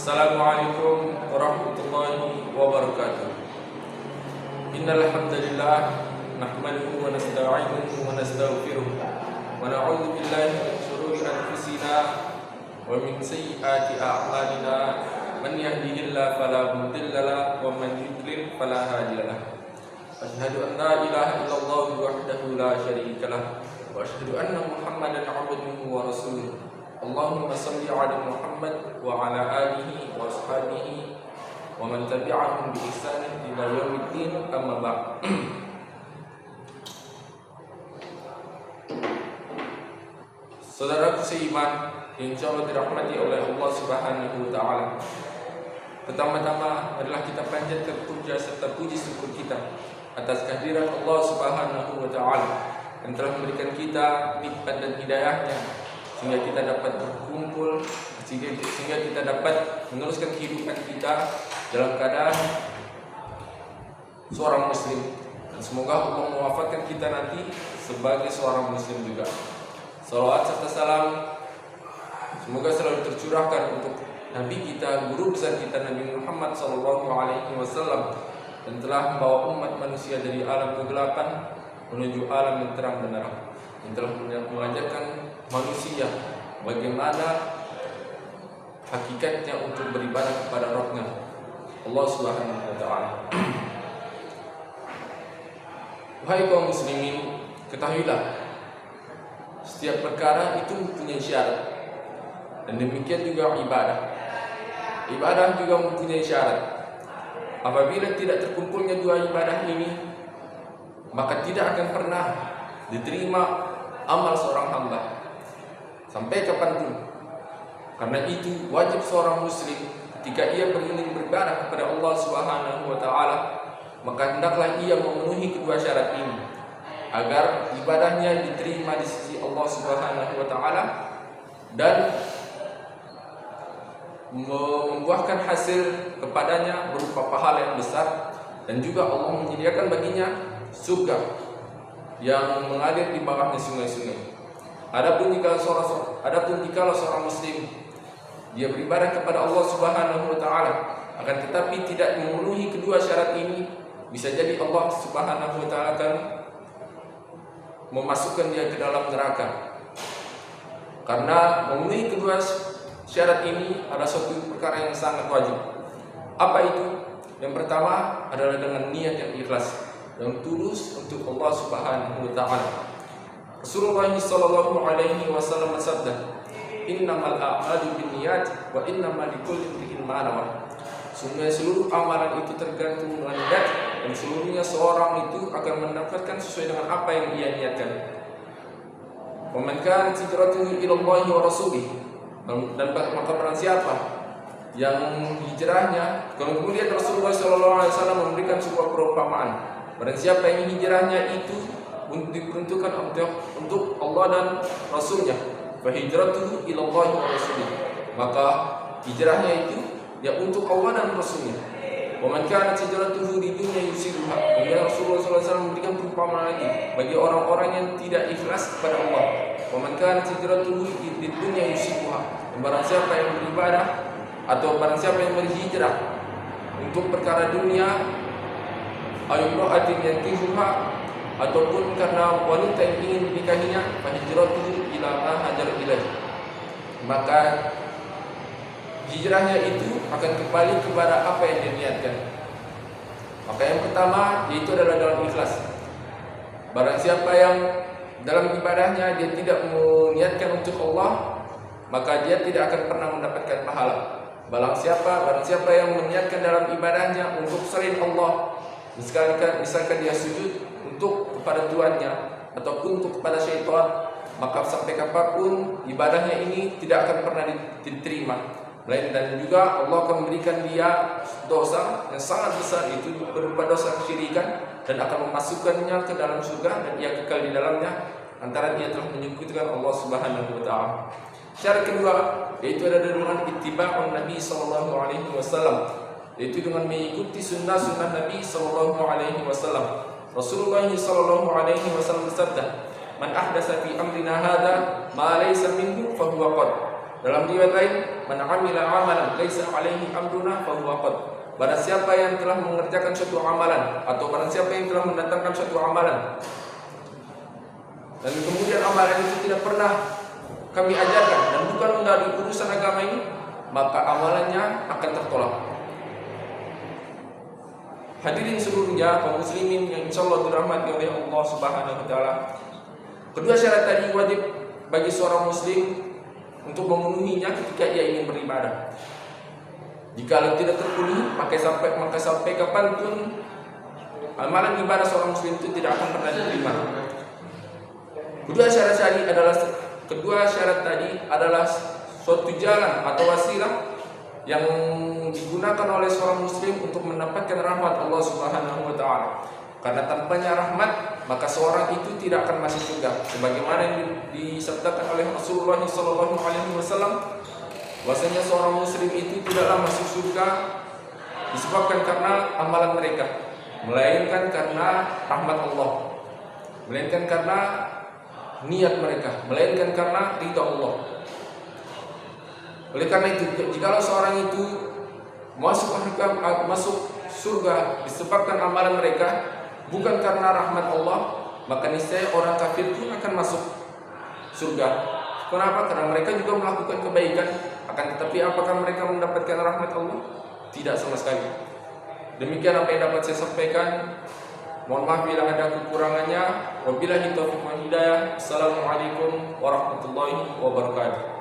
Assalamualaikum warahmatullahi wabarakatuh. Innal hamdalillah nahmaduhu wa nasta'inuhu wa nastaghfiruh wa na'udzu billahi min shururi anfusina wa min sayyiati a'malina. Man yahdihillahu fala mudilla lahu wa man yudlil fala hadiya lahu. Asyhadu an la ilaha illallah wahdahu la syarika lahu wa asyhadu anna Muhammadan 'abduhu wa rasuluh. Allahumma salli ala Muhammad wa ala alihi wa ashabihi wa man tabi'ahum bi ihsanin ila yaumiddin, amma ba'd. Saudaraku seiman yang insyaallah dirahmati oleh Allah Subhanahu wa taala. Pertama-tama adalah kita panjatkan puja serta puji syukur kita atas kehadiran Allah Subhanahu wa taala yang telah memberikan kita nikmat dan hidayahnya sehingga kita dapat berkumpul, sehingga kita dapat meneruskan kehidupan kita dalam keadaan seorang muslim. Dan semoga Allah mewafatkan kita nanti sebagai seorang muslim juga. Salawat serta salam semoga selalu tercurahkan untuk Nabi kita, guru besar kita Nabi Muhammad SAW, dan telah membawa umat manusia dari alam kegelapan menuju alam yang terang benderang, yang telah mengajarkan manusia bagaimana hakikatnya untuk beribadah kepada Rabbnya Allah Subhanahu wa taala. Wahai kaum muslimin, ketahuilah setiap perkara itu mempunyai syarat, dan demikian juga ibadah. Ibadah juga mempunyai syarat. Apabila tidak terkumpulnya dua ibadah ini, maka tidak akan pernah diterima amal seorang hamba sampai kapanpun. Karena itu wajib seorang muslim ketika ia beringin beribadah kepada Allah Subhanahu wa taala, maka hendaklah ia memenuhi kedua syarat ini agar ibadahnya diterima di sisi Allah Subhanahu wa taala dan membuahkan hasil kepadanya berupa pahala yang besar, dan juga Allah menyediakan baginya surga yang mengalir di bawahnya sungai-sungai. Adapun jika seorang muslim dia beribadah kepada Allah Subhanahu wa taala akan tetapi tidak memenuhi kedua syarat ini, bisa jadi Allah Subhanahu wa taala akan memasukkan dia ke dalam neraka. Karena memenuhi kedua syarat ini adalah suatu perkara yang sangat wajib. Apa itu? Yang pertama adalah dengan niat yang ikhlas dan tulus untuk Allah Subhanahu wa taala. Rasulullah sallallahu alaihi wasallam bersabda, "Innamal a'malu binniyat wa innamal likulli imrin ma nawa." Sungguh seluruh amalan itu tergantung dengan niat, dan seluruhnya seorang itu akan mendapatkan sesuai dengan apa yang ia niatkan. Wa man kanat hijratuhu ila Allah wa rasulih, dan maka barang siapa yang hijrahnya, kemudian Rasulullah sallallahu alaihi wasallam memberikan sebuah perumpamaan. Barang siapa yang hijrahnya itu diperuntukkan untuk Allah dan Rasulnya, fa hijratuhu ila Allah wa rasulih, maka hijrahnya itu ya untuk Allah dan Rasulnya. Wa man kanat hijratuhu lidunya yusibuha, kemudian Rasulullah SAW memberikan perumpamaan lagi bagi orang-orang yang tidak ikhlas kepada Allah. Wa man kanat hijratuhu lidunya yusibuha, barang siapa yang beribadah atau barang siapa yang berhijrah untuk perkara dunia, ayyuha'atin yantihuha, ataupun karena wanita yang ingin dinikahinya, fahijratuhu ila ma hajar ilaih, maka hijrahnya itu akan kembali kepada apa yang diniatkan. Maka yang pertama yaitu adalah dalam ikhlas. Barang siapa yang dalam ibadahnya dia tidak meniatkan untuk Allah, maka dia tidak akan pernah mendapatkan pahala. Barang siapa yang meniatkan dalam ibadahnya untuk selain Allah, misalkan dia sujud untuk kepada Tuhannya ataupun untuk kepada syaitan, maka sampai kapanpun ibadahnya ini tidak akan pernah diterima. Dan juga Allah akan memberikan dia dosa yang sangat besar, itu berupa dosa kesyirikan, dan akan memasukkannya ke dalam surga dan ia kekal di dalamnya antara dia telah menyekutukan Allah Subhanahu wa taala. Syarat kedua yaitu adalah dengan ittiba'un Nabi sallallahu alaihi wasallam, yaitu dengan mengikuti sunnah-sunnah Nabi sallallahu alaihi wasallam. Rasulullah sallallahu alaihi wasallam bersabda, "Man ahdatsa fi amrina hadza ma laysa minhu fa huwa qad." Dalam riwayat lain, "Man 'amila 'amalan laisa 'alaihi amruna fahuwa qad." Barang siapa yang telah mengerjakan suatu amalan atau barang siapa yang telah mendatangkan suatu amalan dan kemudian amalan itu tidak pernah kami ajarkan dan bukan dari urusan agama ini, maka amalannya akan tertolak. Hadirin seluruhnya, kaum muslimin yang insyaallah dirahmati oleh Allah Subhanahu wa taala. Kedua syarat tadi wajib bagi seorang muslim untuk memenuhinya ketika ia ingin beribadah. Jika tidak terpenuhi, maka sampai kapanpun amalan ibadah seorang muslim itu tidak akan pernah diterima. Kedua syarat tadi adalah suatu jalan atau wasilah yang digunakan oleh seorang muslim untuk mendapatkan rahmat Allah Subhanahu wa taala. Karena tanpanya rahmat, maka seorang itu tidak akan masuk surga. Sebagaimana yang disabdakan oleh Rasulullah sallallahu alaihi wasallam, bahwasanya seorang muslim itu tidaklah masuk surga disebabkan karena amalan mereka, melainkan karena rahmat Allah, melainkan karena niat mereka, melainkan karena ridha Allah. Oleh karena itu, jika seorang itu masuk surga disebabkan amalan mereka, bukan karena rahmat Allah, maka niscaya orang kafir pun akan masuk surga. Kenapa? Karena mereka juga melakukan kebaikan, akan tetapi apakah mereka mendapatkan rahmat Allah? Tidak sama sekali. Demikian apa yang dapat saya sampaikan. Mohon maaf bila ada kekurangannya. Wabillahi taufiq wal hidayah. Assalamualaikum warahmatullahi wabarakatuh.